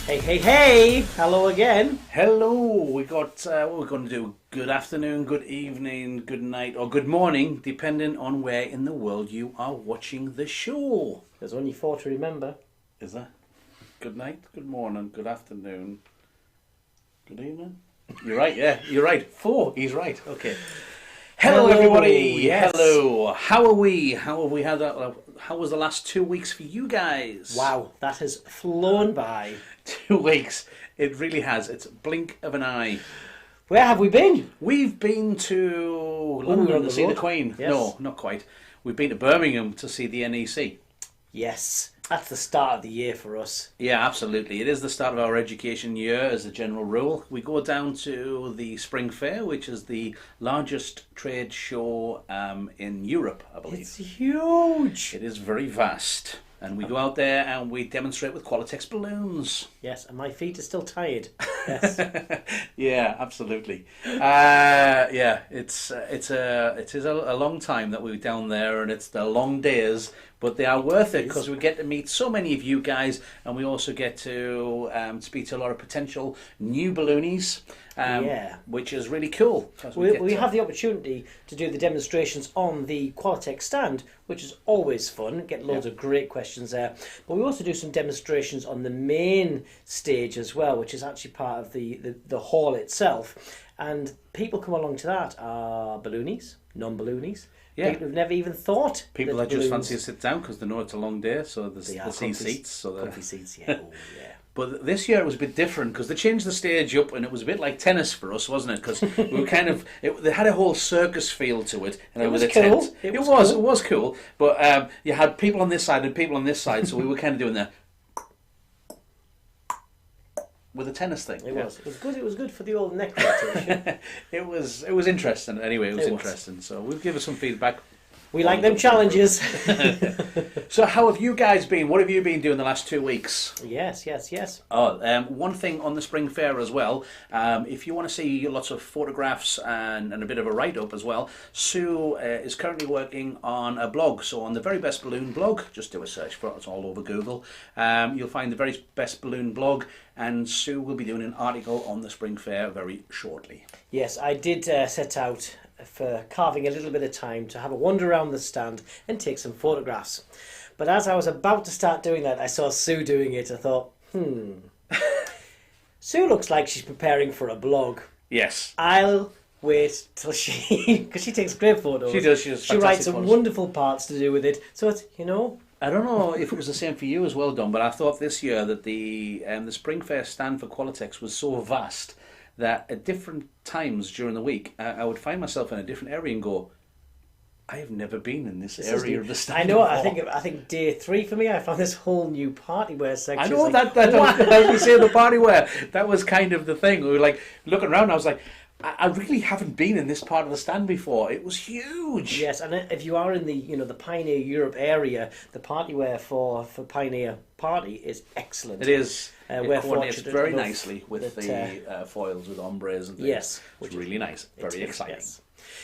Hey, hey, hey! Hello again. Hello. We got what we're going to do. Good afternoon, good evening, good night, or good morning, depending on where in the world you are watching the show. There's only 4 to remember. Is there? Good night, good morning, good afternoon, good evening. You're right. Yeah, you're right. 4. He's right. Okay. Hello, everybody. Yes. Hello. How are we? How have we had that? How was the last 2 weeks for you guys? Wow, that has flown by. 2 weeks. It really has. It's a blink of an eye. Where have we been? We've been to we were London on to the see the road. Queen. Yes. No, not quite. We've been to Birmingham to see the NEC. Yes, that's the start of the year for us. Yeah, absolutely. It is the start of our education year as a general rule. We go down to the Spring Fair, which is the largest trade show in Europe, I believe. It's huge. It is very vast. And we go out there and we demonstrate with Qualitex balloons. Yes, and my feet are still tired. Yes. Yeah, absolutely. Yeah, it is a long time that we're down there, and it's the long days, but they are worth it because we get to meet so many of you guys, and we also get to speak to a lot of potential new balloonies, which is really cool. We have the opportunity to do the demonstrations on the Qualitex stand, which is always fun. Get loads of great questions there. But we also do some demonstrations on the main stage as well, which is actually part of the hall itself. And people come along to that are balloonies, non-balloonies. Yeah. People who've never even thought. People that just fancy to sit down because they know it's a long day, so there's the comfy seats. So comfy seats, yeah. Oh, yeah. But this year it was a bit different because they changed the stage up, and it was a bit like tennis for us, wasn't it? Because we were kind of they had a whole circus feel to it, and It was a cool. tent. It It was cool. But you had people on this side and people on this side, so we were kind of doing that with a tennis thing. It was good. It was good for the old neck rotation. It was interesting. Anyway, it was interesting. So we'll give us some feedback. We like them challenges. So how have you guys been? What have you been doing the last 2 weeks? Yes. One thing on the Spring Fair as well, if you want to see lots of photographs and a bit of a write-up as well, Sue is currently working on a blog. So on the Very Best Balloon blog, just do a search for it, it's all over Google. You'll find the Very Best Balloon blog, and Sue will be doing an article on the Spring Fair very shortly. Yes, I did set out for carving a little bit of time to have a wander around the stand and take some photographs. But as I was about to start doing that, I saw Sue doing it. I thought, Sue looks like she's preparing for a blog. Yes. I'll wait till she, because she takes great photos. She does. She writes some wonderful parts to do with it. So it's, I don't know if it was the same for you as well, Dom, but I thought this year that the Spring Fair stand for Qualitex was so vast that at different times during the week, I would find myself in a different area and go, I have never been in this area of the stand. I know. Before. I think day 3 for me, I found this whole new party wear section. I know that we say the party wear. That was kind of the thing. We were like looking around. I was like, I really haven't been in this part of the stand before. It was huge. Yes, and if you are in the the Pioneer Europe area, the party wear for Pioneer Party is excellent. It is. We're it coordinates fortunate very enough nicely with that, the foils with ombres and things. Yes, which is really nice. Very exciting.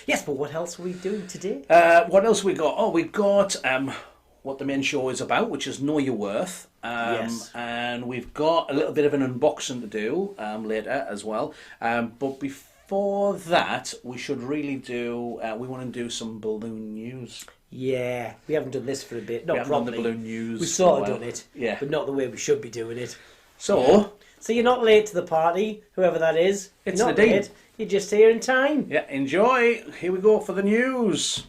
Yes, but what else are we doing today? What else we got? Oh, we've got what the main show is about, which is Know Your Worth. Yes. And we've got a little bit of an unboxing to do later as well. But before that, we should really do. We want to do some balloon news. Yeah, we haven't done this for a bit. Not we haven't properly. done the balloon news. We've sort of done it, yeah, but not the way we should be doing it. So you're not late to the party, whoever that is. It's you're not Nadine. late. You're just here in time. Yeah, enjoy. Here we go for the news.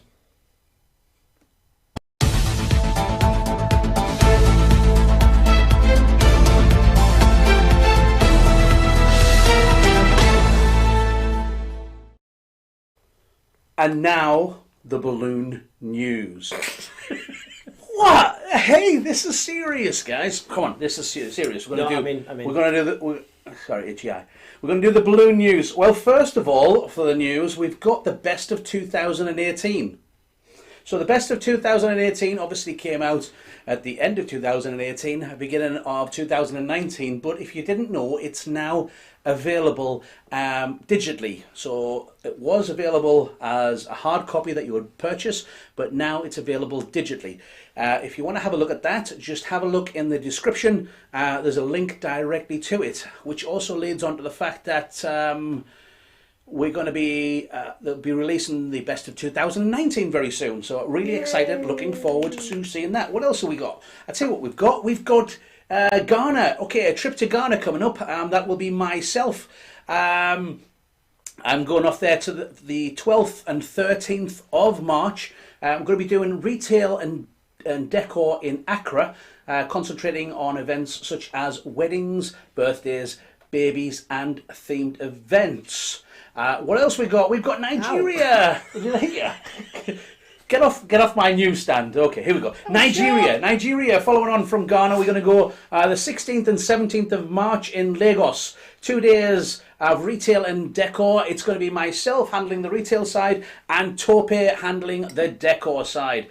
And now, the balloon news. What? Hey, this is serious, guys. Come on, this is serious. We're going to do. We're going to do the. Sorry, itchy eye. We're going to do the balloon news. Well, first of all, for the news, we've got the best of 2018. So the best of 2018 obviously came out at the end of 2018, beginning of 2019. But if you didn't know, it's now available digitally. So it was available as a hard copy that you would purchase, but now it's available digitally. If you want to have a look at that, just have a look in the description. There's a link directly to it, which also leads on to the fact that we're going to be they'll be releasing the best of 2019 very soon. So really excited, looking forward to seeing that. What else have we got? I'll tell you what we've got. We've got Ghana. Okay, a trip to Ghana coming up. That will be myself. I'm going off there to the 12th and 13th of March. I'm going to be doing retail and decor in Accra, concentrating on events such as weddings, birthdays, babies and themed events. What else we got? We've got Nigeria. Get off my newsstand. Okay, here we go. Nigeria, following on from Ghana, we're going to go the 16th and 17th of March in Lagos. 2 days of retail and decor. It's going to be myself handling the retail side and Tope handling the decor side.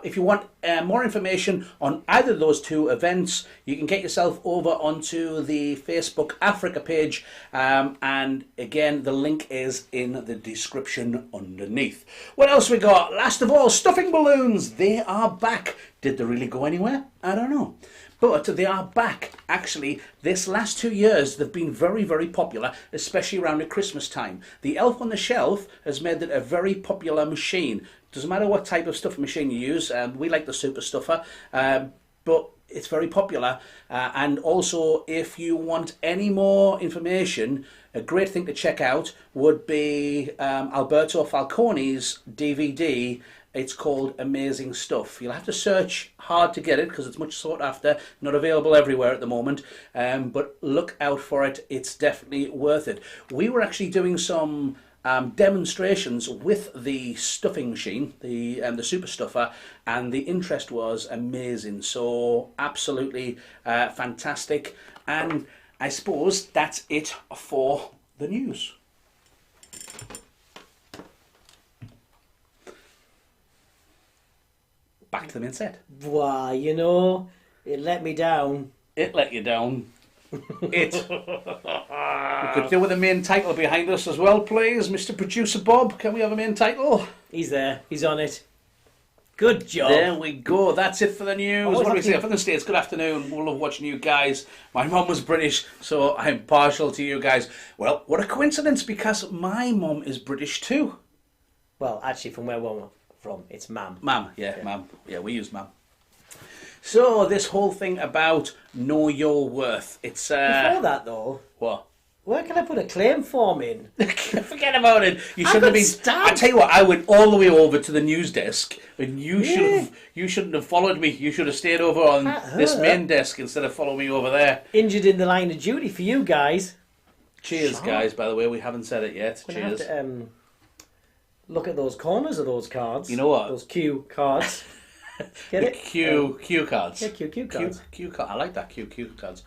If you want more information on either of those two events, you can get yourself over onto the Facebook Africa page, and again the link is in the description underneath. What else we got? Last of all, stuffing balloons. They are back. Did they really go anywhere? I don't know. But they are back. Actually, this last 2 years, they've been very, very popular, especially around the Christmas time. The Elf on the Shelf has made it a very popular machine. Doesn't matter what type of stuffing machine you use. We like the Super Stuffer, but it's very popular. And also, if you want any more information, a great thing to check out would be Alberto Falcone's DVD. It's called Amazing Stuff. You'll have to search hard to get it because it's much sought after, not available everywhere at the moment, but look out for it. It's definitely worth it. We were actually doing some demonstrations with the stuffing machine, the Super Stuffer, and the interest was amazing. So absolutely fantastic. And I suppose that's it for the news. Back to the main set. Wow, you know, it let me down. It let you down. It. We could do with the main title behind us as well, please. Mr. Producer Bob, can we have a main title? He's there. He's on it. Good job. There we go. That's it for the news. What do we say? For the States, good afternoon. We love watching you guys. My mum was British, so I'm partial to you guys. Well, what a coincidence, because my mum is British too. Well, actually, from where we're from, it's Mam. Mam, yeah, Mam. Yeah, we use Mam. So, this whole thing about know your worth. It's Before that, though... What? Where can I put a claim form in? Forget about it. You shouldn't have been. Stabbed. I tell you what, I went all the way over to the news desk, and you shouldn't have followed me. You should have stayed over on this main desk instead of following me over there. Injured in the line of duty for you guys. Cheers, guys. By the way, we haven't said it yet. We're Cheers. gonna have to, look at those corners of those cards. You know what? Those Q cards. Get the it? Q cards. Yeah, Q cards. Q card. I like that Q cards.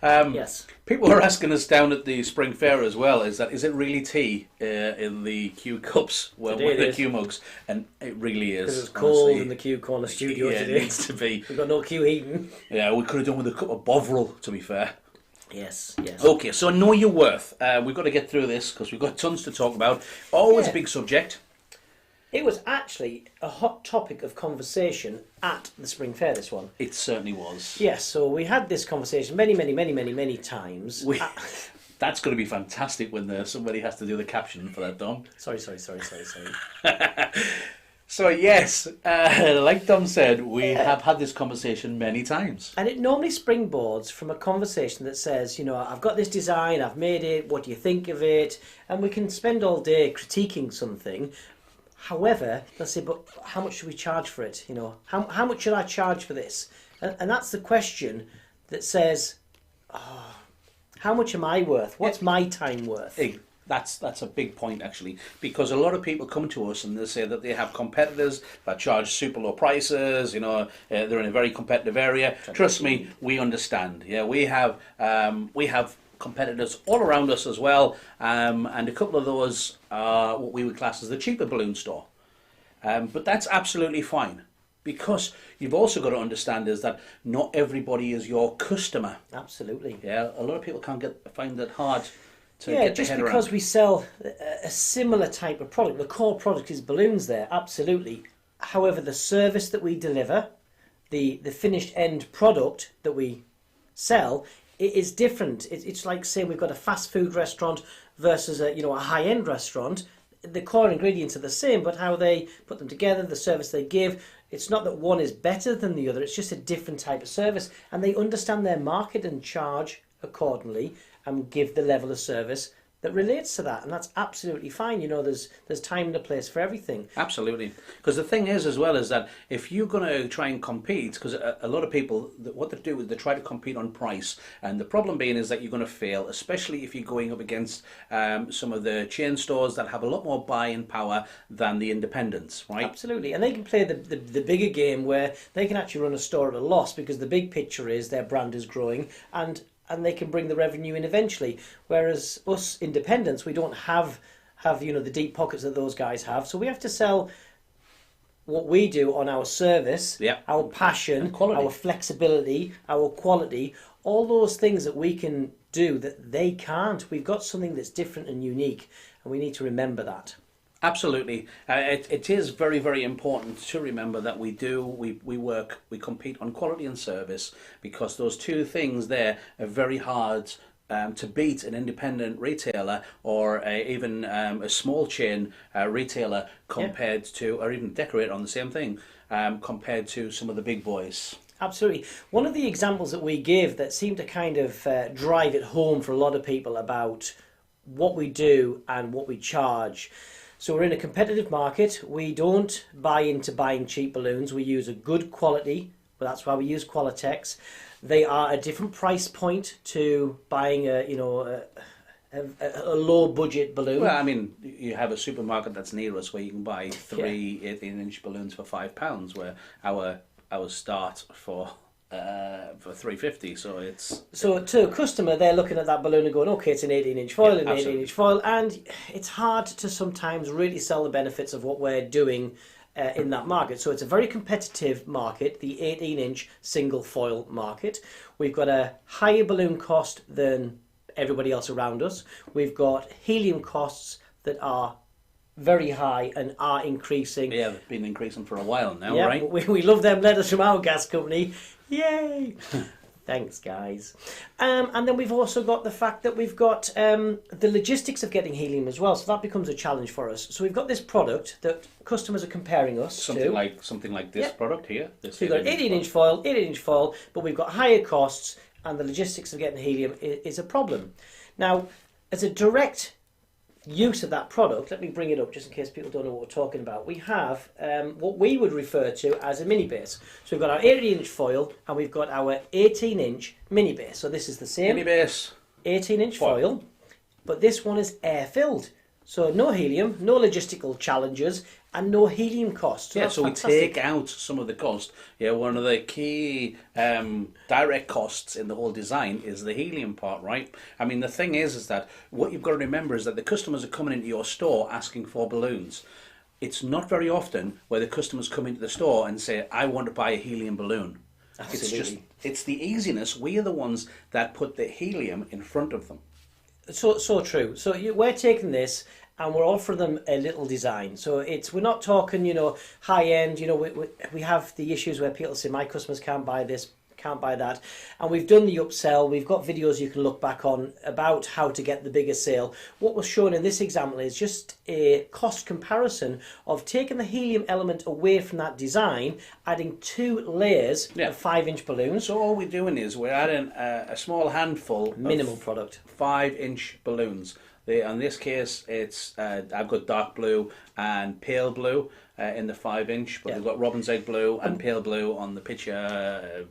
Yes. People are asking us down at the Spring Fair as well, is it really tea in the Q cups with the Q mugs? And it really is. Because it's cold in the Q Corner studio yeah, today. it needs to be. We've got no Q heating. Yeah, we could have done with a cup of Bovril, to be fair. Yes. Okay, so know your worth. We've got to get through this because we've got tons to talk about. Always a big subject. It was actually a hot topic of conversation at the Spring Fair, this one. It certainly was. Yes, so we had this conversation many times. That's going to be fantastic when somebody has to do the caption for that, Dom. Sorry. So yes, like Dom said, we have had this conversation many times. And it normally springboards from a conversation that says, you know, I've got this design, I've made it, what do you think of it? And we can spend all day critiquing something. However, let's say, but how much should we charge for it? You know, how much should I charge for this? And that's the question that says, how much am I worth? What's my time worth? That's a big point, actually, because a lot of people come to us and they say that they have competitors that charge super low prices. You know, they're in a very competitive area. Trust me, we understand. Yeah, we have competitors all around us as well, and a couple of those are what we would class as the cheaper balloon store. But that's absolutely fine. Because you've also got to understand is that not everybody is your customer. Absolutely. Yeah, a lot of people find it hard to Yeah, get their just head because around. we sell a similar type of product, the core product is balloons there, absolutely. However, the service that we deliver, the finished end product that we sell, it is different. It's like saying we've got a fast food restaurant versus a high-end restaurant. The core ingredients are the same, but how they put them together, the service they give, it's not that one is better than the other, it's just a different type of service. And they understand their market and charge accordingly and give the level of service that relates to that. And that's absolutely fine. There's time and a place for everything. Absolutely. Because the thing is as well is that if you're going to try and compete, because a lot of people, what they do is they try to compete on price. And the problem being is that you're going to fail, especially if you're going up against some of the chain stores that have a lot more buying power than the independents, right? Absolutely. And they can play the bigger game where they can actually run a store at a loss because the big picture is their brand is growing and they can bring the revenue in eventually. Whereas us independents, we don't have the deep pockets that those guys have. So we have to sell what we do on our service, our passion, our flexibility, our quality, all those things that we can do that they can't. We've got something that's different and unique, and we need to remember that. Absolutely. It is very, very important to remember that we compete on quality and service, because those two things there are very hard to beat an independent retailer or even a small chain retailer compared to, or even decorator on the same thing, compared to some of the big boys. Absolutely. One of the examples that we give that seem to kind of drive it home for a lot of people about what we do and what we charge. So we're in a competitive market. We don't buy into buying cheap balloons. We use a good quality, but that's why we use Qualitex. They are a different price point to buying a low budget balloon. Well, I mean, you have a supermarket that's near us where you can buy three 18-inch balloons for £5, where our start for $3.50, so to a customer, they're looking at that balloon and going, okay, it's an 18-inch foil, 18-inch foil, and it's hard to sometimes really sell the benefits of what we're doing in that market. So it's a very competitive market, the 18-inch single foil market. We've got a higher balloon cost than everybody else around us. We've got helium costs that are very high and are increasing. Yeah, they've been increasing for a while now, yeah, right? We love them letters from our gas company. Yay! Thanks, guys. And then we've also got the fact that we've got the logistics of getting helium as well. So that becomes a challenge for us. So we've got this product that customers are comparing us to. Something like this product here. So we've got an 18-inch foil, 18-inch foil, but we've got higher costs, and the logistics of getting helium is a problem. Now, as a direct use of that product, let me bring it up just in case people don't know what we're talking about. We have what we would refer to as a mini base. So we've got our 18-inch foil and we've got our 18-inch mini base. So this is the same mini base 18-inch foil, but this one is air filled. So no helium, no logistical challenges, and no helium costs. So we take out some of the cost. Yeah, one of the key direct costs in the whole design is the helium part, right? I mean, the thing is that what you've got to remember is that the customers are coming into your store asking for balloons. It's not very often where the customers come into the store and say, I want to buy a helium balloon. Absolutely. It's the easiness. We are the ones that put the helium in front of them. So true. So we're taking this and we're offering them a little design. So we're not talking, high end. We have the issues where people say my customers can't buy this, can't buy that, and we've done the upsell. We've got videos you can look back on about how to get the bigger sale. What was shown in this example is just a cost comparison of taking the helium element away from that design, adding 2 layers of 5-inch balloons. So all we're doing is we're adding a small handful minimal of product 5-inch balloons. In this case, it's I've got dark blue and pale blue in the 5-inch, but we've got robin's egg blue and pale blue on the picture.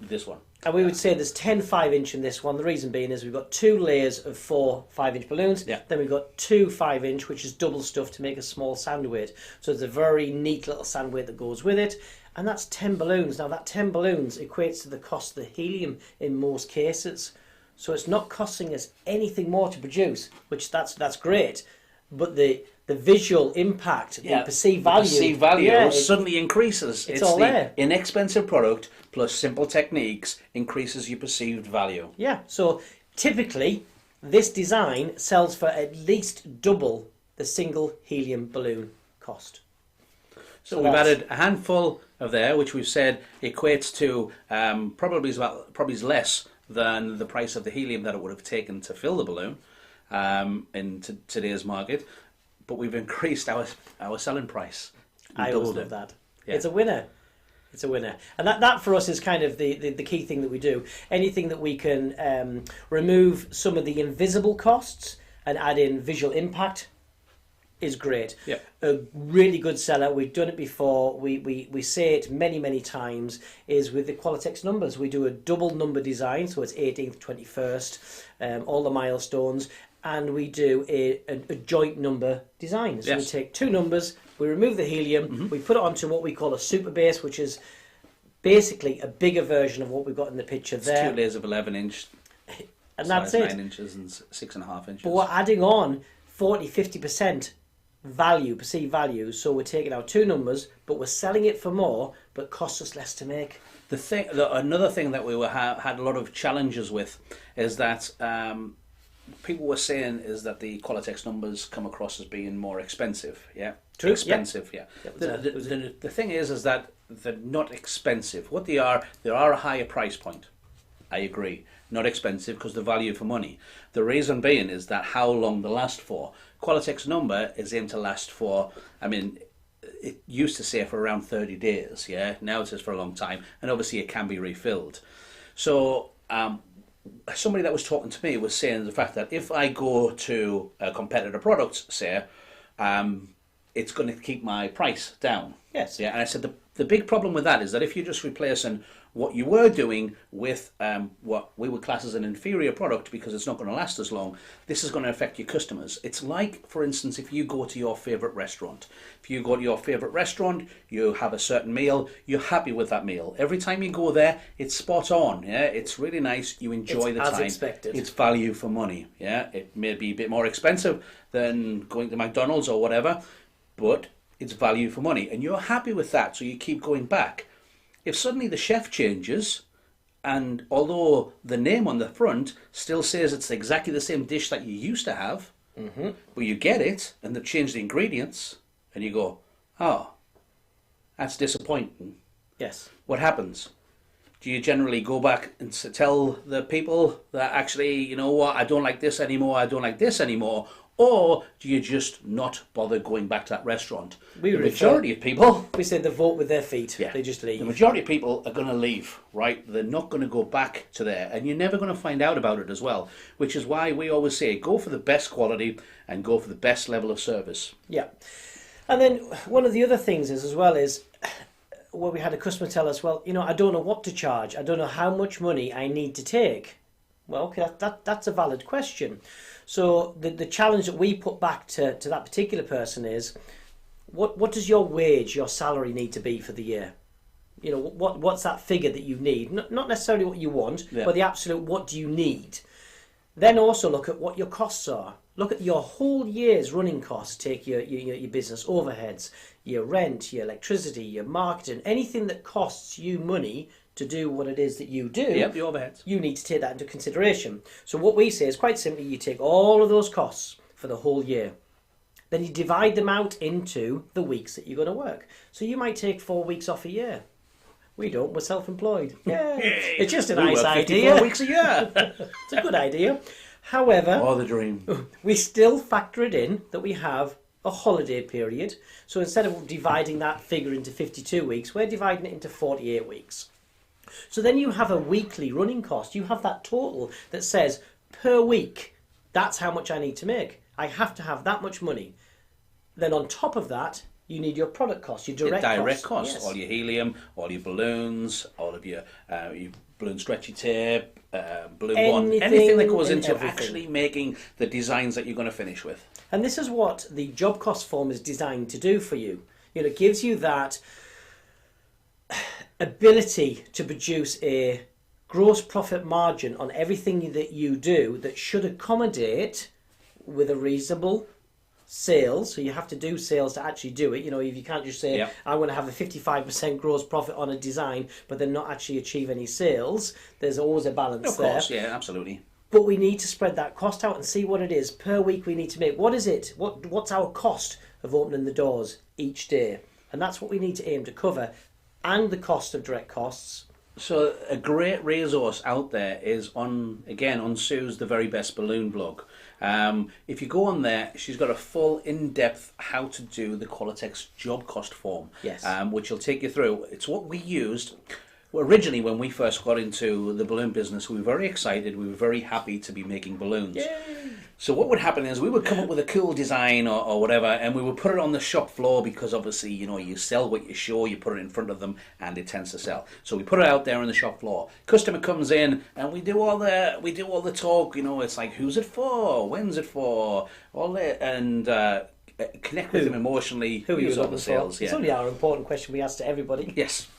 This one. And we would say there's 10 5-inch in this one. The reason being is we've got 2 layers of 4 5-inch balloons. Yeah. Then we've got 2 5-inch, which is double stuffed to make a small sand weight. So it's a very neat little sand weight that goes with it. And that's 10 balloons. Now that 10 balloons equates to the cost of the helium in most cases. So it's not costing us anything more to produce, which that's great. But the the visual impact, the perceived value. The perceived value Yeah, suddenly increases. It's all the there. inexpensive product plus simple techniques increases your perceived value. Yeah, so typically this design sells for at least double the single helium balloon cost. So we've added a handful of there, which we've said equates to probably is less than the price of the helium that it would have taken to fill the balloon in today's market. But we've increased our selling price. I always love that. Yeah. It's a winner. It's a winner. And that for us is kind of the key thing that we do. Anything that we can remove some of the invisible costs and add in visual impact is great. Yeah. A really good seller, we've done it before, we say it many times, is with the Qualitex numbers. We do a double number design, so it's 18th, 21st, all the milestones, and we do a joint number design. So we take two numbers, we remove the helium, we put it onto what we call a super base, which is basically a bigger version of what we've got in the picture there. 2 layers of 11-inch, and that's it. 9 inches and 6.5 inches. But we're adding on 40-50% value, perceived value, so we're taking out two numbers, but we're selling it for more, but costs us less to make. Another thing that we had a lot of challenges with is that people were saying is that the Qualitex numbers come across as being more expensive. Yeah, True. expensive. Yep. Yeah. The thing is that they're not expensive. What they are a higher price point. I agree. Not expensive because the value for money. The reason being is that how long they last for. Qualitex number is aimed to last for, I mean, it used to say for around 30 days, yeah? Now it says for a long time, and obviously it can be refilled. So somebody that was talking to me was saying the fact that if I go to a competitor product, say, it's going to keep my price down. Yes. Yeah, and I said the big problem with that is that if you're just replacing what you were doing with what we would class as an inferior product because it's not going to last as long, this is going to affect your customers. It's like, for instance, if you go to your favourite restaurant. If you go to your favourite restaurant, you have a certain meal, you're happy with that meal. Every time you go there, it's spot on. Yeah, it's really nice. You enjoy the time. As expected. It's value for money. Yeah, it may be a bit more expensive than going to McDonald's or whatever, but it's value for money, and you're happy with that, so you keep going back. If suddenly the chef changes, and although the name on the front still says it's exactly the same dish that you used to have, but you get it, and they've changed the ingredients, and you go, oh, that's disappointing. Yes. What happens? Do you generally go back and tell the people that actually, you know what, I don't like this anymore, I don't like this anymore, or do you just not bother going back to that restaurant? The majority of people... We say they vote with their feet. Yeah, they just leave. The majority of people are going to leave, right? They're not going to go back to there. And you're never going to find out about it as well. Which is why we always say, go for the best quality and go for the best level of service. Yeah. And then one of the other things is as well is... where we had a customer tell us, well, you know, I don't know what to charge. I don't know how much money I need to take. Well, okay, that's a valid question. So the challenge that we put back to that particular person is, what does your wage, your salary need to be for the year? You know, what's that figure that you need? Not necessarily what you want, but the absolute what do you need? Then also look at what your costs are. Look at your whole year's running costs. Take your business overheads, your rent, your electricity, your marketing, anything that costs you money to do what it is that you do. Yep, the overheads. You need to take that into consideration. So what we say is quite simply, you take all of those costs for the whole year. Then you divide them out into the weeks that you're going to work. So you might take 4 weeks off a year. We don't, we're self-employed. Yeah, it's just a nice idea. 54 weeks a year. It's a good idea. However, the dream. We still factor it in that we have a holiday period. So instead of dividing that figure into 52 weeks, we're dividing it into 48 weeks. So then you have a weekly running cost. You have that total that says per week, that's how much I need to make. I have to have that much money. Then on top of that, you need your product cost, your direct cost. Yes. All your helium, all your balloons, all of your balloon stretchy tape, balloon one, anything that goes into actually making the designs that you're going to finish with. And this is what the job cost form is designed to do for you. You know, it gives you that ability to produce a gross profit margin on everything that you do that should accommodate with a reasonable sales, so you have to do sales to actually do it. You know, if you can't just say, Yeah. I want to have a 55% gross profit on a design, but then not actually achieve any sales, there's always a balance Of there. course, yeah, absolutely. But we need to spread that cost out and see what it is per week we need to make. What is it? What's our cost of opening the doors each day? And that's what we need to aim to cover, and the cost of direct costs. So a great resource out there is on Sue's The Very Best Balloon blog. If you go on there, she's got a full in-depth how to do the Qualitex job cost form, Yes. Which will take you through. It's what we used. Well, originally, when we first got into the balloon business, we were very excited. We were very happy to be making balloons. Yay! So what would happen is we would come up with a cool design or whatever, and we would put it on the shop floor because obviously, you know, you sell what you show, you put it in front of them, and it tends to sell. So we put it out there on the shop floor. Customer comes in, and we do all the talk. You know, it's like, who's it for? When's it for? All that, and connect with them emotionally. Who are you use all looking the sales? for? Yeah. It's only our important question we ask to everybody. Yes.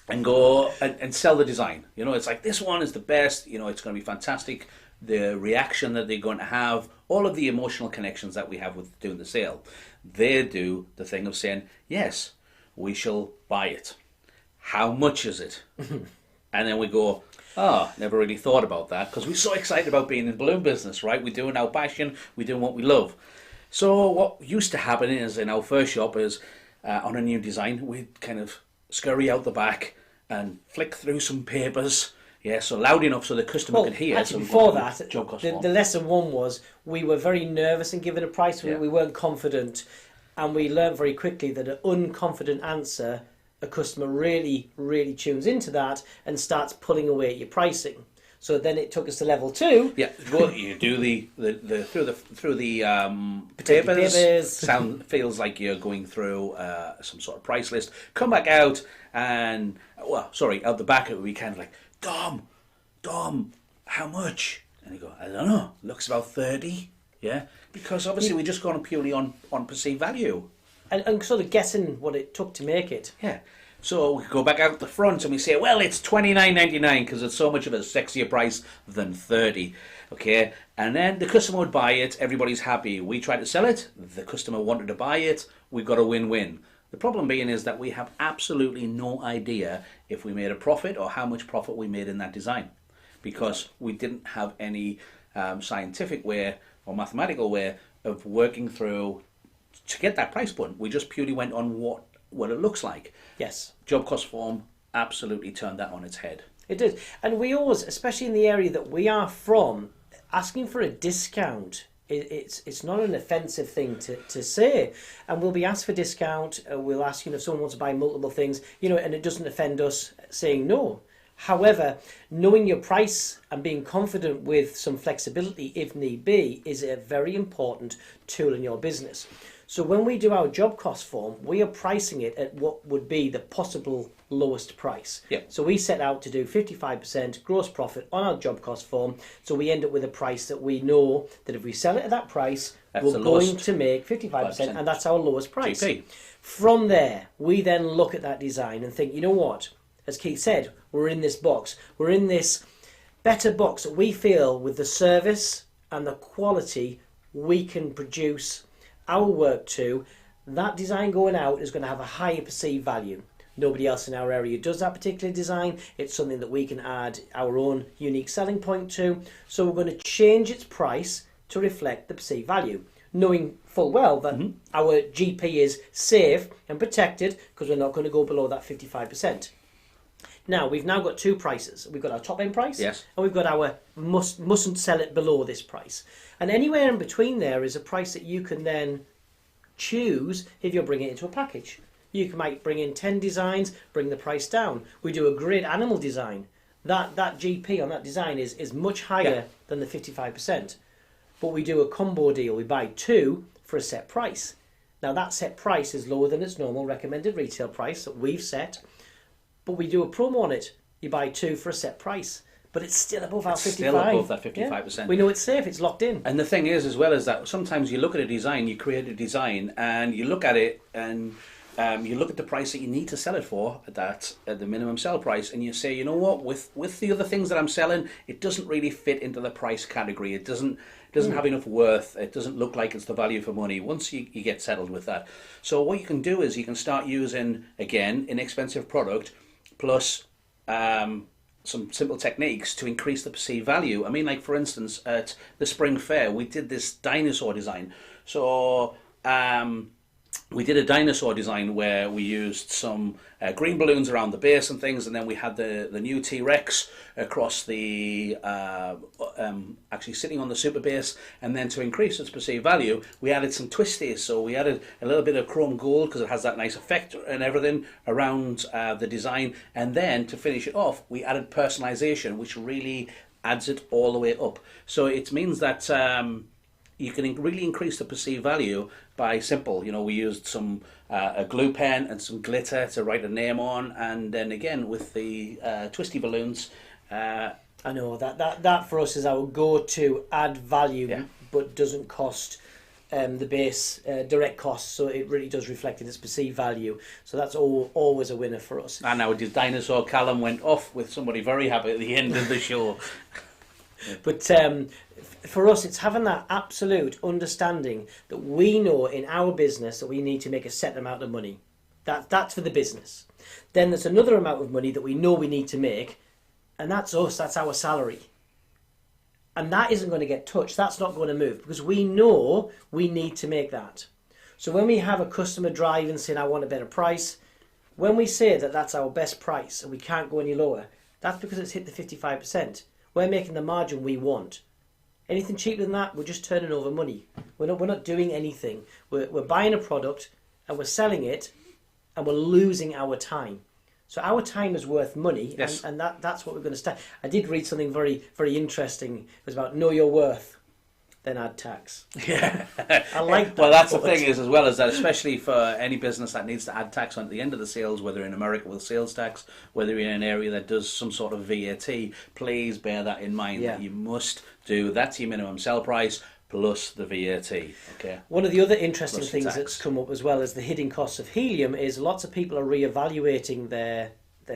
And go and sell the design. You know, it's like, this one is the best. You know, it's going to be fantastic. The reaction that they're going to have, all of the emotional connections that we have with doing the sale. They do the thing of saying, yes, we shall buy it. How much is it? And then we go, never really thought about that, because we're so excited about being in the balloon business, right? We're doing our passion, we're doing what we love. So what used to happen is, in our first shop, is on a new design, we'd kind of scurry out the back and flick through some papers, so loud enough so the customer could hear. Actually, So before that, job cost the lesson one was we were very nervous in giving a price. We weren't confident, and we learned very quickly that an unconfident answer, a customer really, really tunes into that and starts pulling away at your pricing. So then it took us to level 2. Yeah, well, you do the through the papers. feels like you're going through some sort of price list. Come back out and out the back it would be kind of like, Dom, how much? And you go, I don't know. Looks about 30. Yeah, because obviously we're just going purely on perceived value. And sort of guessing what it took to make it. Yeah. So we go back out the front and we say, well, it's $29.99 because it's so much of a sexier price than 30. Okay, and then the customer would buy it. Everybody's happy. We try to sell it. The customer wanted to buy it. We've got a win-win. The problem being is that we have absolutely no idea if we made a profit or how much profit we made in that design, because we didn't have any scientific way or mathematical way of working through to get that price point. We just purely went on what it looks like. Yes. Job cost form absolutely turned that on its head. It did. And we always, especially in the area that we are from, asking for a discount, it's not an offensive thing to say. And we'll be asked for discount. We'll ask, if someone wants to buy multiple things, and it doesn't offend us saying no. However, knowing your price and being confident with some flexibility if need be is a very important tool in your business. So when we do our job cost form, we are pricing it at what would be the possible lowest price. Yep. So we set out to do 55% gross profit on our job cost form. So we end up with a price that we know that if we sell it at that price, we're going to make 55%, and that's our lowest price. GP. From there, we then look at that design and think, you know what? As Keith said, we're in this box. We're in this better box that we feel with the service and the quality we can produce our work to. That design going out is going to have a higher perceived value. Nobody else in our area does that particular design. It's something that we can add our own unique selling point to. So we're going to change its price to reflect the perceived value, knowing full well that our GP is safe and protected because we're not going to go below that 55%. Now, we've now got two prices. We've got our top end price, yes, and we've got our mustn't sell it below this price. And anywhere in between there is a price that you can then choose if you're bringing it into a package. You might bring in 10 designs, bring the price down. We do a great animal design. That GP on that design is much higher than the 55%. But we do a combo deal. We buy 2 for a set price. Now, that set price is lower than its normal recommended retail price that we've set. But we do a promo on it. You buy 2 for a set price, but it's still above our 55. Still above that 55%. Yeah. We know it's safe. It's locked in. And the thing is, as well, is that sometimes you look at a design, you create a design, and you look at it, and you look at the price that you need to sell it for at the minimum sell price, and you say, you know what, with the other things that I'm selling, it doesn't really fit into the price category. It doesn't have enough worth. It doesn't look like it's the value for money once you get settled with that. So what you can do is you can start using, again, inexpensive product plus some simple techniques to increase the perceived value. I mean, like for instance, at the spring fair, we did this dinosaur design. So we did a dinosaur design where we used some green balloons around the base and things, and then we had the new T-Rex across the actually sitting on the super base. And then to increase its perceived value, we added some twisties. So we added a little bit of chrome gold because it has that nice effect and everything around the design. And then to finish it off, we added personalization, which really adds it all the way up. So it means that you can really increase the perceived value by simple. You know, we used some a glue pen and some glitter to write a name on, and then again with the twisty balloons. I know that for us is our go-to add value, but doesn't cost the base direct costs, so it really does reflect in its perceived value. So that's always a winner for us. And our dinosaur Callum went off with somebody very happy at the end of the show. But for us, it's having that absolute understanding that we know in our business that we need to make a set amount of money. That's for the business. Then there's another amount of money that we know we need to make, and that's us, that's our salary. And that isn't going to get touched, that's not going to move, because we know we need to make that. So when we have a customer drive and saying, I want a better price, when we say that that's our best price and we can't go any lower, that's because it's hit the 55%. We're making the margin we want. Anything cheaper than that, we're just turning over money. We're not doing anything. We're buying a product and we're selling it and we're losing our time. So our time is worth money, yes. and that's what we're going to start. I did read something very, very interesting. It was about know your worth, then add tax. Yeah. I like that. Well, that's the thing is, as well as that, especially for any business that needs to add tax on at the end of the sales, whether in America with sales tax, whether you're in an area that does some sort of VAT, please bear that in mind, that you must do, that's your minimum sell price, plus the VAT. Okay. One of the other interesting things that's come up as well as the hidden costs of helium is lots of people are reevaluating their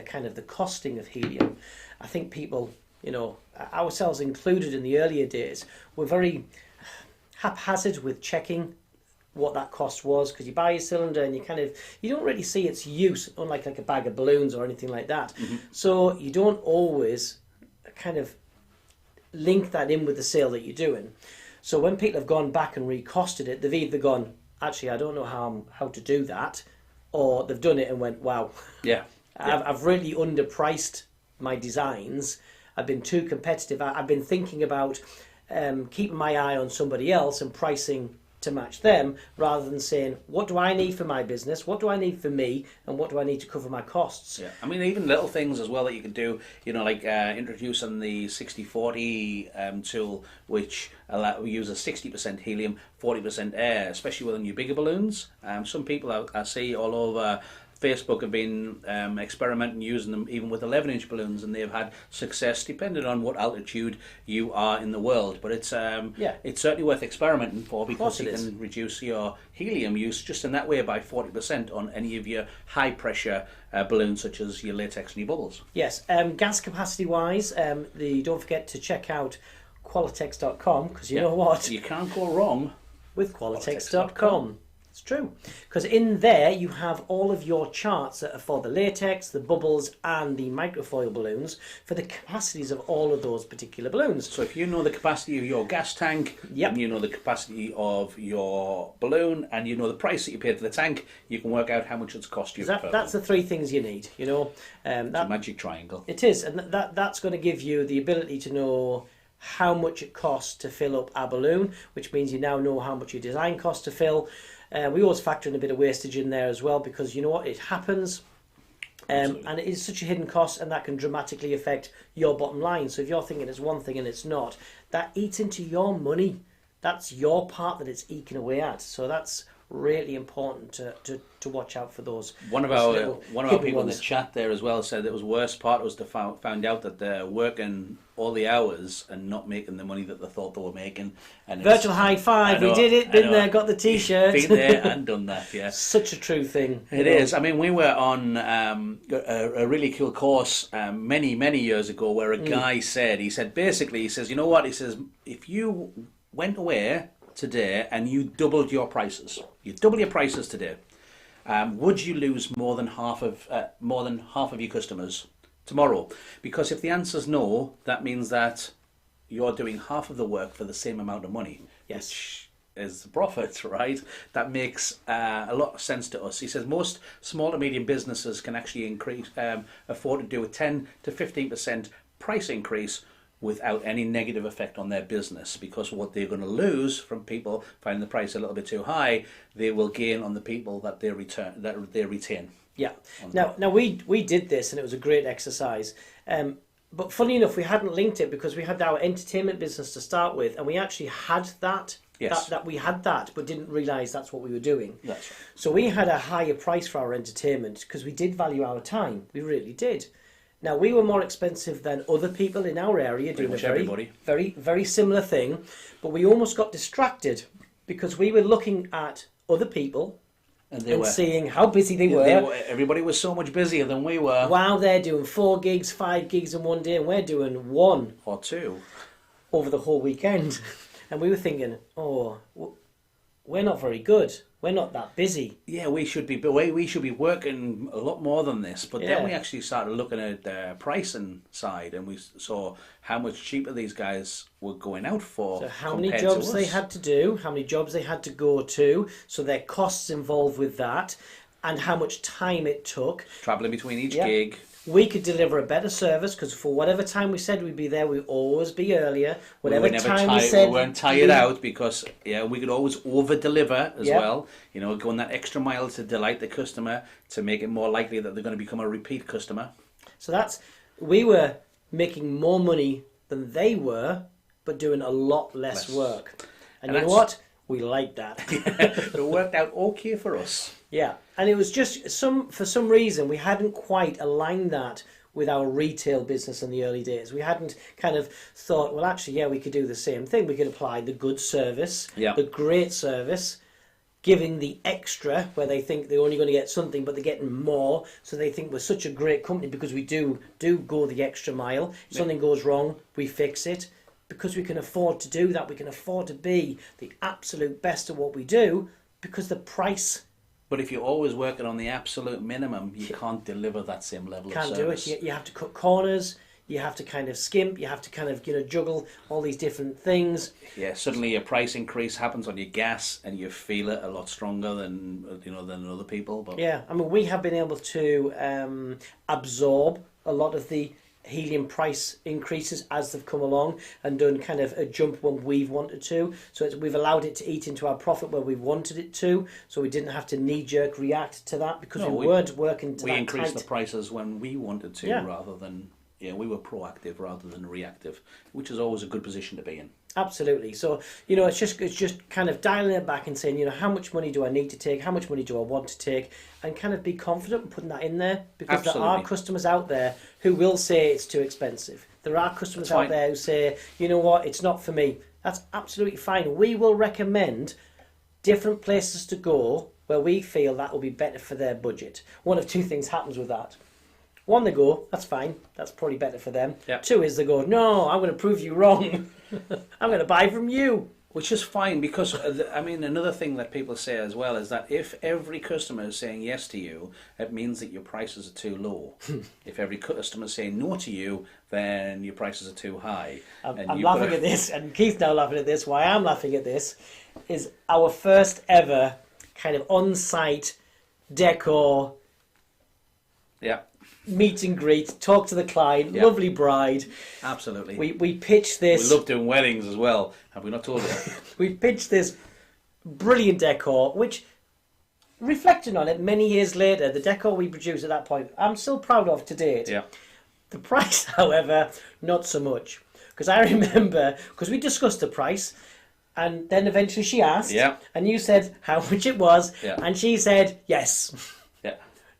kind of the costing of helium. I think people, you know, ourselves included in the earlier days, were very haphazard with checking what that cost was, because you buy a cylinder and you don't really see its use, unlike like a bag of balloons or anything like that. Mm-hmm. So you don't always kind of link that in with the sale that you're doing. So when people have gone back and recosted it, they've either gone, actually, I don't know how to do that, or they've done it and went, wow, I've really underpriced my designs. I've been too competitive. I've been thinking about keeping my eye on somebody else and pricing to match them, rather than saying, what do I need for my business, what do I need for me, and what do I need to cover my costs. Yeah, I mean, even little things as well that you can do, you know, like introducing the 60-40 tool, which uses 60% helium, 40% air, especially within your bigger balloons. Some people I see all over Facebook have been experimenting using them even with 11-inch balloons, and they've had success depending on what altitude you are in the world. But it's certainly worth experimenting for, because you can reduce your helium use just in that way by 40% on any of your high pressure balloons, such as your latex and your bubbles. Yes, gas capacity wise, don't forget to check out Qualitex.com, because you know what? You can't go wrong with Qualitex.com. It's true, because in there you have all of your charts that are for the latex, the bubbles and the microfoil balloons for the capacities of all of those particular balloons. So if you know the capacity of your gas tank, and you know the capacity of your balloon, and you know the price that you paid for the tank, you can work out how much it's cost you. That's the three things you need, you know. It's a magic triangle. It is, and that's going to give you the ability to know how much it costs to fill up a balloon, which means you now know how much your design costs to fill. We always factor in a bit of wastage in there as well, because you know what, it happens, and it is such a hidden cost, and that can dramatically affect your bottom line. So if you're thinking it's one thing and it's not, that eats into your money. That's your part that it's eking away at. So that's really important to watch out for those. One of our people in the chat there as well said it was worst part was to found out that they're working all the hours and not making the money that they thought they were making. And virtual high five, we did it, been there, got the t-shirt. Been there and done that, yeah. Such a true thing. It is. I mean, we were on a really cool course many years ago where a guy said, he says, you know what, he says, if you went away today and you doubled your prices, today, would you lose more than half of your customers tomorrow? Because if the answer's no, that means that you're doing half of the work for the same amount of money. Yes. Which is the profit, right? That makes a lot of sense to us. He says most small to medium businesses can actually afford to do a 10 to 15% price increase without any negative effect on their business, because what they're going to lose from people finding the price a little bit too high, they will gain on the people that they retain. Yeah. Now we did this and it was a great exercise. But funny enough, we hadn't linked it because we had our entertainment business to start with, and we actually had that. Yes. That we had that, but didn't realise that's what we were doing. That's right. So we had a higher price for our entertainment because we did value our time. We really did. Now, we were more expensive than other people in our area doing a very similar thing, but we almost got distracted because we were looking at other people and seeing how busy they were. Everybody was so much busier than we were. Wow, they're doing 4 gigs, 5 gigs in one day, and we're doing 1 or 2 over the whole weekend. And we were thinking, oh, we're not very good. We're not that busy. Yeah, we should be working a lot more than this. But then we actually started looking at the pricing side, and we saw how much cheaper these guys were going out for. So how many jobs they had to do, how many jobs they had to go to, so their costs involved with that, and how much time it took. Travelling between each gig. We could deliver a better service because for whatever time we said we'd be there, we'd always be earlier. Whatever time we said, we weren't tired out because we could always over deliver as well. You know, going that extra mile to delight the customer, to make it more likely that they're going to become a repeat customer. So we were making more money than they were, but doing a lot less work. And you know what? We liked that. It worked out okay for us. Yeah, and it was just for some reason we hadn't quite aligned that with our retail business in the early days. We hadn't kind of thought, well, actually, we could do the same thing. We could apply the good service, the great service, giving the extra where they think they're only going to get something, but they're getting more. So they think we're such a great company because we do go the extra mile. If something goes wrong, we fix it. Because we can afford to do that, we can afford to be the absolute best at what we do because the price. But if you're always working on the absolute minimum, you can't deliver that same level of service. Can't do it. You have to cut corners. You have to kind of skimp. You have to kind of juggle all these different things. Yeah, suddenly a price increase happens on your gas, and you feel it a lot stronger than than other people. But yeah, I mean, we have been able to absorb a lot of the helium price increases as they've come along and done kind of a jump when we've wanted to. So we've allowed it to eat into our profit where we wanted it to. So we didn't have to knee-jerk react to that because we weren't working to that. We increased the prices when we wanted to rather than... Yeah, we were proactive rather than reactive, which is always a good position to be in. Absolutely. So, it's just kind of dialing it back and saying, how much money do I need to take? How much money do I want to take? And kind of be confident in putting that in there because there are customers out there who will say it's too expensive. There are customers out there who say, you know what, it's not for me. That's absolutely fine. We will recommend different places to go where we feel that will be better for their budget. One of 2 things happens with that. 1, they go, that's fine, that's probably better for them. Yep. 2 is they go, no, I'm going to prove you wrong. I'm going to buy from you. Which is fine because, another thing that people say as well is that if every customer is saying yes to you, it means that your prices are too low. If every customer is saying no to you, then your prices are too high. I'm laughing at this, and Keith's now laughing at this. Why I'm laughing at this is our first ever kind of on-site decor meet and greet, talk to the client, lovely bride. Absolutely. We pitched this. We love doing weddings as well. Have we not told you? We pitched this brilliant decor, which, reflecting on it many years later, the decor we produced at that point, I'm still proud of to date. Yeah. The price, however, not so much. Because I remember, because we discussed the price, And then eventually she asked, Yeah. and you said how much it was, Yeah. and she said yes. Yeah.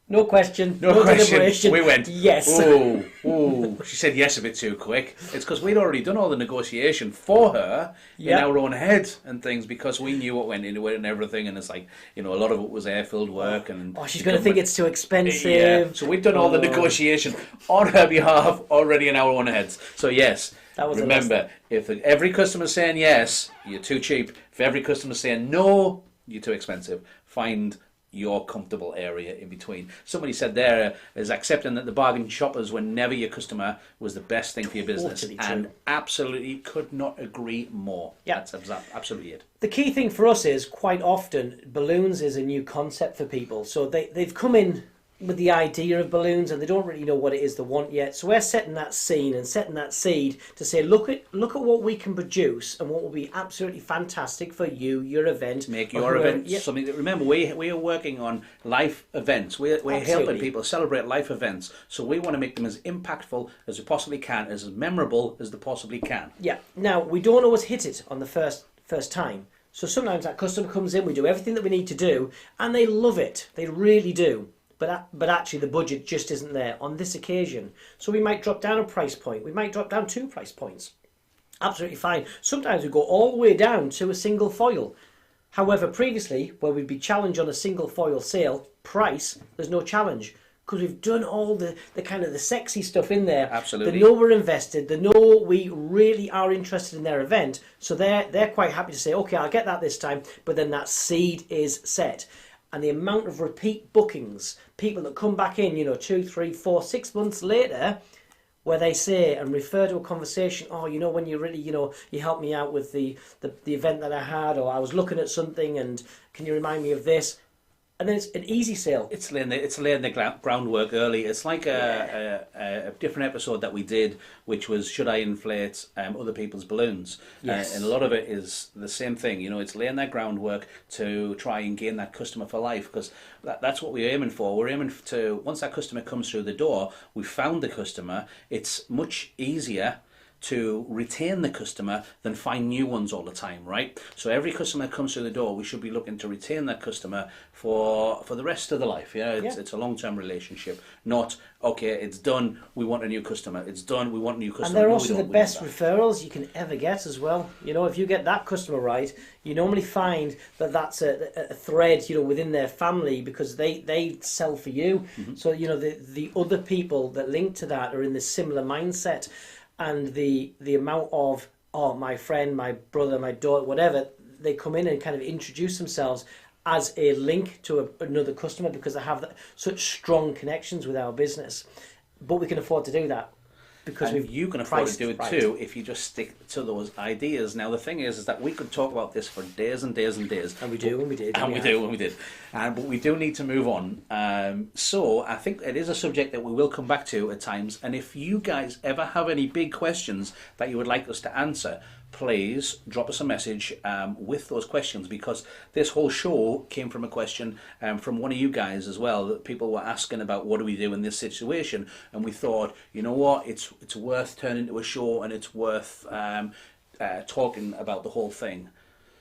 No question, No question. deliberation. We went, yes. Oh. She said yes a bit too quick. It's because we'd already done all the negotiation for her in our own head and things, because we knew what went into it and everything. And it's like, a lot of it was airfield work. And she's going to think it's too expensive. Yeah. So we'd done all the negotiation on her behalf already in our own heads. So yes, that was remember, if every customer's saying yes, you're too cheap. If every customer's saying no, you're too expensive. Find your comfortable area in between. Somebody said there is accepting that the bargain shoppers were never your customer was the best thing for your business. Totally and true. Absolutely could not agree more. Yeah. That's absolutely it. The key thing for us is, quite often, balloons is a new concept for people. So they've come in with the idea of balloons and they don't really know what it is they want yet. So we're setting that scene and setting that seed to say, look at what we can produce and what will be absolutely fantastic for you, your event. Make your event something that, remember, we are working on life events. We're helping people celebrate life events. So we want to make them as impactful as we possibly can, as memorable as they possibly can. Yeah. Now, we don't always hit it on the first time. So sometimes that customer comes in, we do everything that we need to do, and they love it. They really do. But actually the budget just isn't there on this occasion. So we might drop down a price point. We might drop down 2 price points. Absolutely fine. Sometimes we go all the way down to a single foil. However, previously, where we'd be challenged on a single foil sale price, there's no challenge. Because we've done all the kind of the sexy stuff in there. Absolutely. They know we're invested. They know we really are interested in their event. So they're quite happy to say, okay, I'll get that this time. But then that seed is set. And the amount of repeat bookings, people that come back in, 2, 3, 4, 6 months later, where they say and refer to a conversation, when you really, you helped me out with the event that I had, or I was looking at something and can you remind me of this? And then it's an easy sale. It's laying the groundwork early. It's like a different episode that we did, which was should I inflate other people's balloons? Yes. And a lot of it is the same thing. It's laying that groundwork to try and gain that customer for life, because that's what we're aiming for. We're aiming to, once that customer comes through the door, we've found the customer. It's much easier to retain the customer than find new ones all the time, right? So every customer that comes through the door, we should be looking to retain that customer for the rest of the life. It's a long-term relationship, not, okay, it's done, we want a new customer. It's done, we want a new customer. And they're also the best referrals you can ever get as well. If you get that customer right, you normally find that that's a thread, within their family, because they sell for you. Mm-hmm. So, the other people that link to that are in the similar mindset. And the amount of, my friend, my brother, my daughter, whatever, they come in and kind of introduce themselves as a link to another customer because they have such strong connections with our business. But we can afford to do that. Because you can afford to do it too if you just stick to those ideas. Now the thing is that we could talk about this for days and days and days. And we do, and we did. And we did. But we do need to move on. So I think it is a subject that we will come back to at times. And if you guys ever have any big questions that you would like us to answer, please drop us a message with those questions, because this whole show came from a question from one of you guys as well, that people were asking about what do we do in this situation, and we thought, you know what, it's worth turning into a show, and it's worth talking about the whole thing.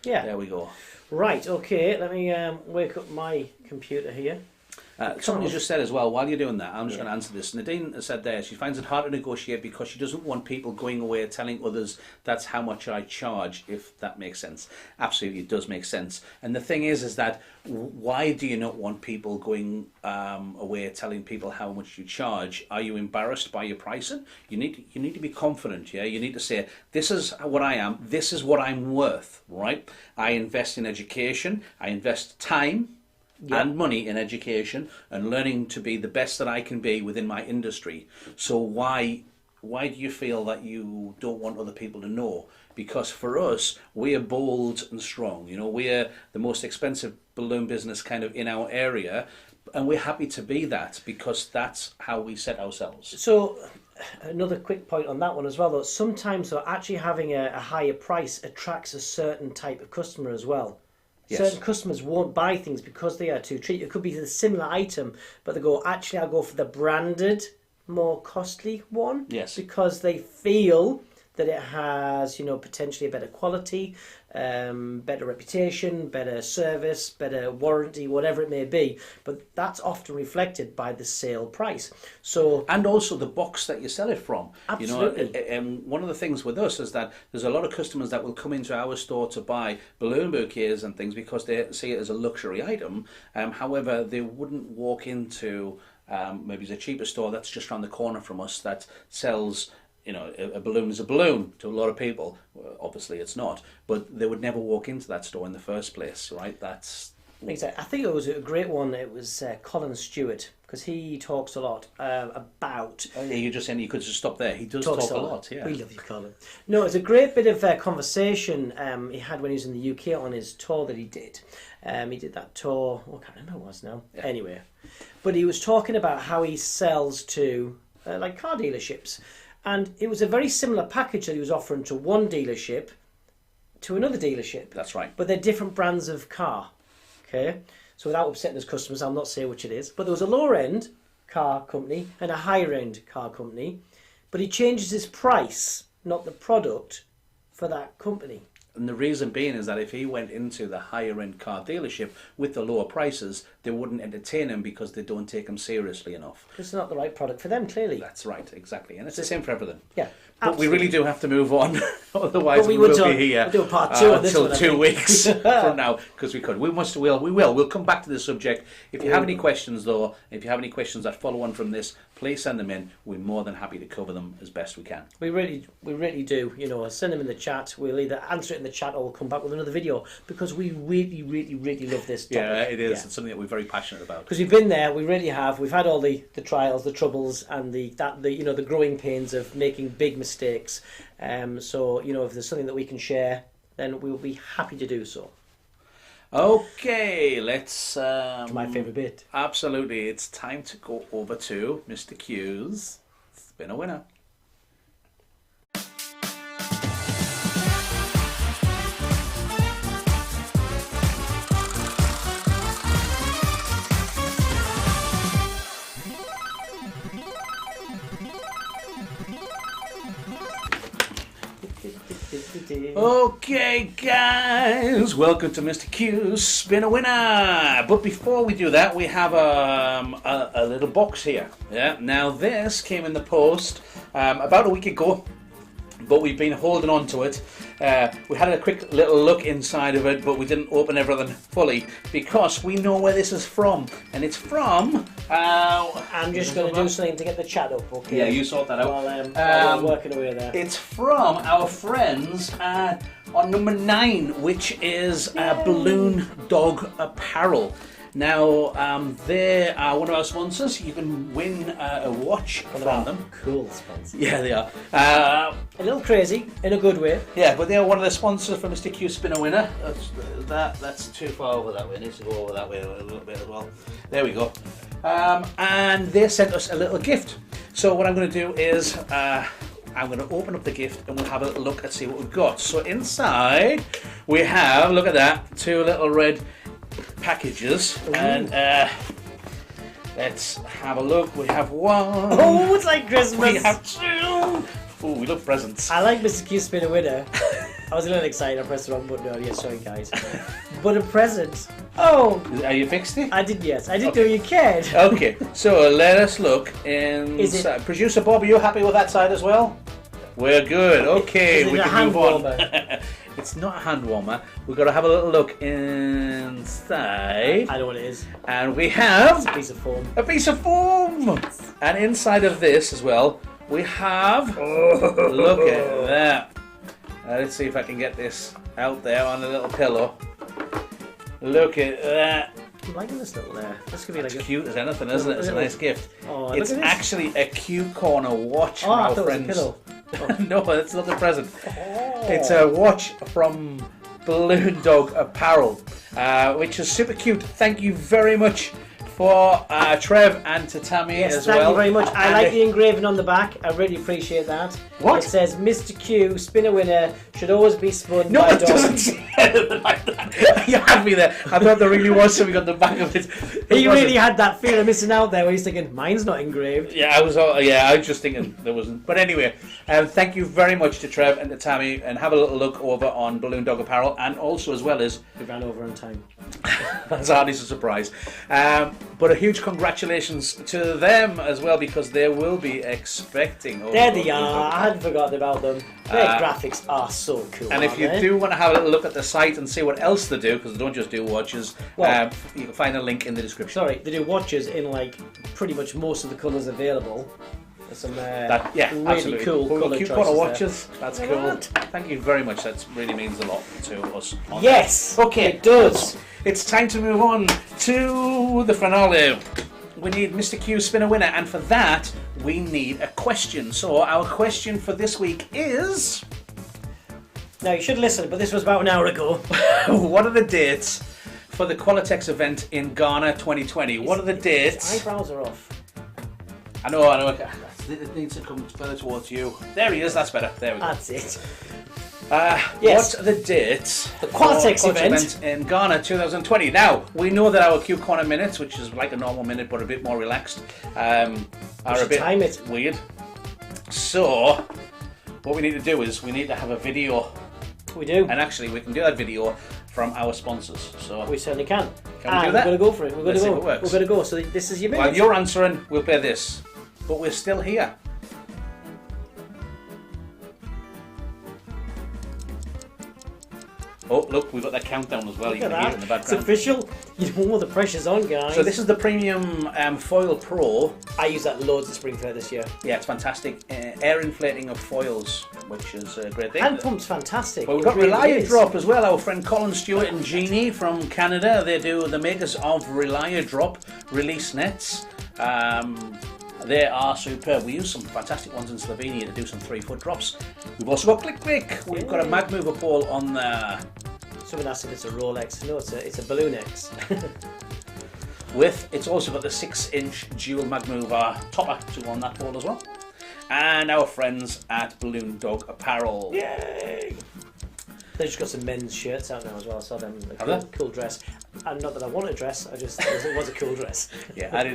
Yeah. There we go. Right, okay, let me wake up my computer here. Somebody just said as well, while you're doing that, I'm just going to answer this. Nadine said there, she finds it hard to negotiate because she doesn't want people going away telling others that's how much I charge, if that makes sense. Absolutely, it does make sense. And the thing is that why do you not want people going away telling people how much you charge? Are you embarrassed by your pricing? You need to be confident, yeah? You need to say, this is what I am, this is what I'm worth, right? I invest in education, I invest time, and money in education and learning to be the best that I can be within my industry. So why do you feel that you don't want other people to know? Because for us, we are bold and strong. We're the most expensive balloon business kind of in our area, and we're happy to be that because that's how we set ourselves. So another quick point on that one as well, though, sometimes actually having a higher price attracts a certain type of customer as well. Yes. Certain customers won't buy things because they are too cheap. It could be a similar item, but they go, actually, I'll go for the branded, more costly one. Yes. Because they feel that it has, you know, potentially a better quality, better reputation, better service, better warranty, whatever it may be. But that's often reflected by the sale price. So, and also the box that you sell it from. Absolutely. You know, one of the things with us is that there's a lot of customers that will come into our store to buy balloon bouquets and things because they see it as a luxury item. However, they wouldn't walk into maybe it's a cheaper store that's just around the corner from us that sells, you know, a balloon is a balloon to a lot of people. Well, obviously it's not, but they would never walk into that store in the first place, right? That's exactly. I think it was a great one. It was Colin Stewart, because he talks a lot about... Oh, yeah, you're just saying you could just stop there. He does talk a lot, yeah. We love you, Colin. No, it's a great bit of conversation he had when he was in the UK on his tour that he did. He did that tour, I can't remember what it was now. Yeah. Anyway, but he was talking about how he sells to like car dealerships. And it was a very similar package that he was offering to one dealership to another dealership. That's right. But they're different brands of car. Okay? So without upsetting his customers, I'll not say which it is. But there was a lower end car company and a higher end car company. But he changes his price, not the product, for that company. And the reason being is that if he went into the higher end car dealership with the lower prices, they wouldn't entertain him because they don't take him seriously enough. It's not the right product for them, clearly. That's right, exactly. And it's the same for everything. Yeah. But we really do have to move on. Otherwise we will be here we'll do a part two until 2 weeks from now, because we could. We'll come back to the subject. If you have any questions, though, if you have any questions that follow on from this, please send them in. We're more than happy to cover them as best we can. We really do. You know, send them in the chat. We'll either answer it in the chat or we'll come back with another video, because we really love this topic. Yeah, it is. Yeah. It's something that we're very passionate about. Because we've been there, we really have. We've had all the trials, the troubles, and the growing pains of making big mistakes. So, you know, if there's something that we can share, then we'll be happy to do so. Okay, let's... my favourite bit. Absolutely. It's time to go over to Mr. Q's Spin a Winner. Okay, guys, welcome to Mr. Q's Spin a Winner. But before we do that, we have a little box here. Yeah. Now this came in the post about a week ago, but we've been holding on to it. We had a quick little look inside of it, but we didn't open everything fully because we know where this is from, and it's from. I'm just going to do something to get the chat up. Okay. Yeah, you sort that out. While I'm working away there. It's from our friends on number 9, which is Balloon Dog Apparel. Now, they are one of our sponsors. You can win a watch from them. Cool sponsors. Yeah, they are. A little crazy, in a good way. Yeah, but they are one of the sponsors for Mr. Q Spin a Winner. That's too far over that way. It needs to go over that way a little bit as well. There we go. And they sent us a little gift. So what I'm going to do is I'm going to open up the gift and we'll have a little look and see what we've got. So inside we have, look at that, 2 little red packages. Ooh. And let's have a look. We have 1. Oh, it's like Christmas. We have 2. Oh, we love presents. I like Mr. Q Spin a Winner. I was a little excited. I pressed the wrong button earlier. Sorry, guys. But a present. Oh. Are you fixed it? I did, yes. I didn't know you cared. Okay, so let us look inside. Producer Bob, are you happy with that side as well? We're good. Okay, we can move on. It's not a hand warmer. We've got to have a little look inside. I know what it is. And we have... It's a piece of foam. A piece of foam! And inside of this as well, we have... Look at that. Let's see if I can get this out there on a little pillow. Look at that. I'm liking this little there. This could be like cute as anything, isn't it? It's a nice gift. Oh, it's actually a Q Corner watch from our friends. It was a pillow. No, it's not the present. Oh. It's a watch from Balloon Dog Apparel, which is super cute. Thank you very much for Trev and to Tammy as well. Thank you very much. I And like the engraving on the back. I really appreciate that. What? It says, Mr. Q, spinner winner, should always be spun No, by it doesn't say anything like that. You had me there. I thought there really was something on the back of it. He really had that fear of missing out there where he's thinking, mine's not engraved. Yeah, I was just thinking there wasn't. But anyway, thank you very much to Trev and to Tammy, and have a little look over on Balloon Dog Apparel, and also as well as We ran over on time. that's hardly a surprise. But a huge congratulations to them as well, because they will be expecting. There they are. I hadn't forgotten about them. Their graphics are so cool. And if you do want to have a little look at the site and see what else they do, because they don't just do watches, Well, you can find a link in the description. Sorry, they do watches in like pretty much most of the colours available. There's some really absolutely. cool For colour cute choices corner there. watches, that's Look cool. at that. Thank you very much. That really means a lot to us. on Yes, that. Okay, it does. It's time to move on to the finale. We need Mr. Q spin a winner, and for that we need a question. So our question for this week is: Now you should listen, but this was about an hour ago. what are the dates for the Qualitex event in Ghana 2020? What are the His dates? eyebrows are off. I know. It needs to come further towards you. There he is. That's better. There we go. That's it. What are the dates? The Qualitex for event in Ghana 2020. Now we know that our Q Corner minutes, which is like a normal minute but a bit more relaxed, are a bit time it. weird. So what we need to do is we need to have a video, We do. and actually we can do that video from our sponsors. So We certainly can. Can we do that? We're going to go for it. We're going Let's to see go. if it works. We're going to go. So this is your minute. while you're answering, we'll play this. But we're still here. Oh, look, we've got that countdown as well. Look You at can hear it that. in the It's background. official. You know the pressure's on, guys. So this is the Premium Foil Pro. I use that loads at Spring Fair this year. Yeah, it's fantastic. Air inflating of foils, which is a great thing. Hand pump's fantastic. Well, we've It got really Relia is. Drop as well. Our friend Colin Stewart and Jeannie from Canada. They do the makers of Relia Drop release nets. They are superb. We use some fantastic ones in Slovenia to do some 3-foot drops. We've also got Click Click. We've got a mag mover pole on there. Someone asked if it's a Rolex. No, it's a Balloon X. It's also got the 6-inch dual mag mover topper to on that pole as well. And our friends at Balloon Dog Apparel. Yay! They've just got some men's shirts out now as well. I saw them. Cool dress. And not that I want a dress. It was a cool dress. Yeah, I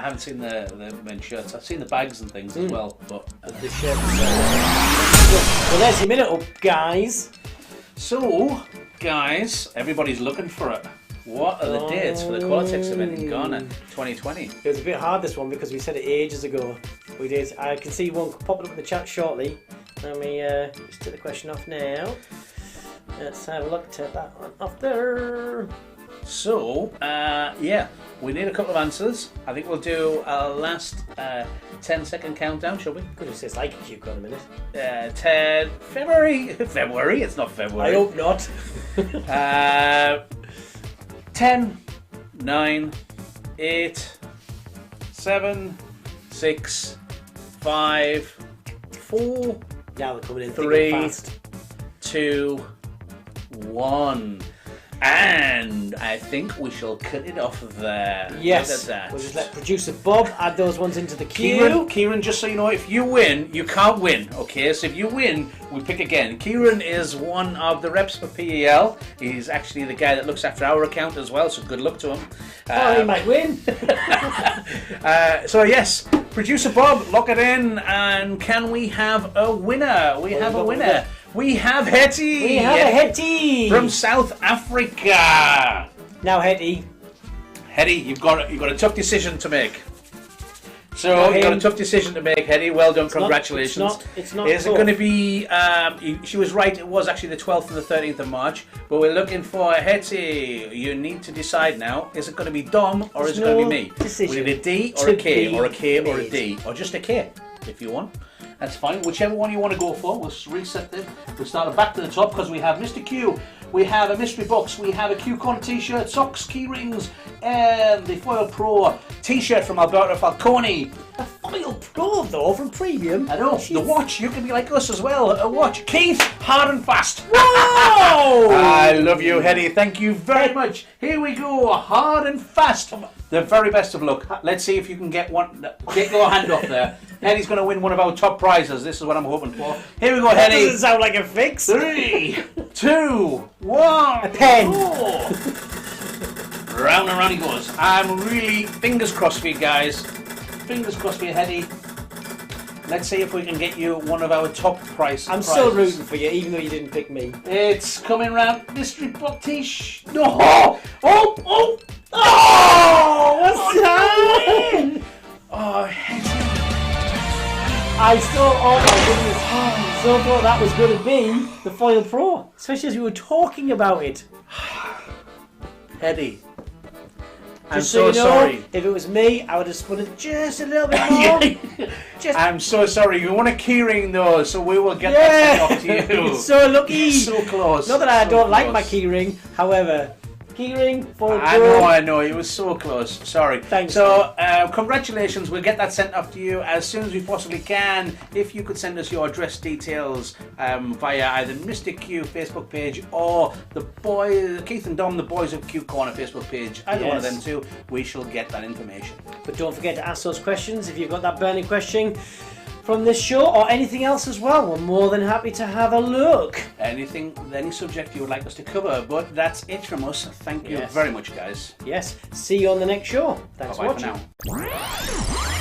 haven't seen the men's shirts. I've seen the bags and things as well, but The shirt. Well, there's your minute up, guys. so, guys, everybody's looking for it. What are the dates for the Qualitex event in Ghana 2020? It was a bit hard, this one, because we said it ages ago. We did. I can see one popping up in the chat shortly. Let me just take the question off now. Let's have a look. Take that one off there. So, yeah, we need a couple of answers. I think we'll do a last 10-second countdown, shall we? Goodness, it's like a cute got a minute. 10 February. February? It's not February. I hope not. 10, 9, 8, 7, 6, 5, 4, Now they're coming in 3, thick and fast. 2, 1. And I think we shall cut it off there. Yes. Look at that. We'll just let producer Bob add those ones into the queue. Kieran, just so you know, if you win, you can't win, okay? So if you win, we pick again. Kieran is one of the reps for PEL. He's actually the guy that looks after our account as well, so good luck to him. Oh, he might win. So yes, producer Bob, lock it in, and can we have a winner? We have a winner. We have Hetty. We have a Hetty from South Africa. Now, Hetty. Hetty, you've got a tough decision to make. So you've got a tough decision to make, Hetty. Well done, congratulations. It's not. Is it going to be? She was right. It was actually the 12th and the 13th of March. But we're looking for Hetty. You need to decide now. Is it going to be Dom or is it going to be me? Decision we need a D or a K or a K or a D or just a K if you want. That's fine. Whichever one you want to go for. We'll reset them. We'll start back to the top because we have Mr. Q. We have a mystery box. We have a Q-Con t-shirt, socks, key rings, and the Foil Pro t-shirt from Alberto Falcone. A Foil Pro though from Premium. I know. The watch. You can be like us as well. A watch. Keith, hard and fast. Whoa! I love you, Hetty. Thank you very much. Here we go. Hard and fast. The very best of luck. Let's see if you can get one. Get your hand up there. Eddie's going to win one of our top prizes. This is what I'm hoping for. Here we go, That Eddie. doesn't sound like a fix. 3, 2, 1. A pen. 4. Round and round he goes. I'm really fingers crossed for you guys. Fingers crossed for you, Eddie. Let's see if we can get you one of our top prizes. I'm still rooting for you, even though you didn't pick me. It's coming round. Mystery box tish. No! Oh! Oh! Oh! What's that? Oh, I still, oh my goodness, so thought that was going to be the Foil Pro, especially as we were talking about it. Eddie, I'm Just so you know, sorry. if it was me, I would have spun it just a little bit more. Just, I'm so sorry. You want a keyring though, so we will get that sent off to you. So lucky. So close. Not that I So don't like close. my keyring, however, keyring, Foil Pro. I know. It was so close. Sorry. Thanks. So, congratulations. We'll get that sent off to you as soon as we possibly can. If you could send us your address details via either Mr. Q Facebook page or the boys, Keith and Dom, the Boys of Q Corner Facebook page, either one of them two, we shall get that information. But don't forget to ask those questions if you've got that burning question from this show or anything else as well. We're more than happy to have a look. Any subject you would like us to cover, but that's it from us. Thank you very much, guys. Yes, see you on the next show. Thanks for Bye-bye for watching. now.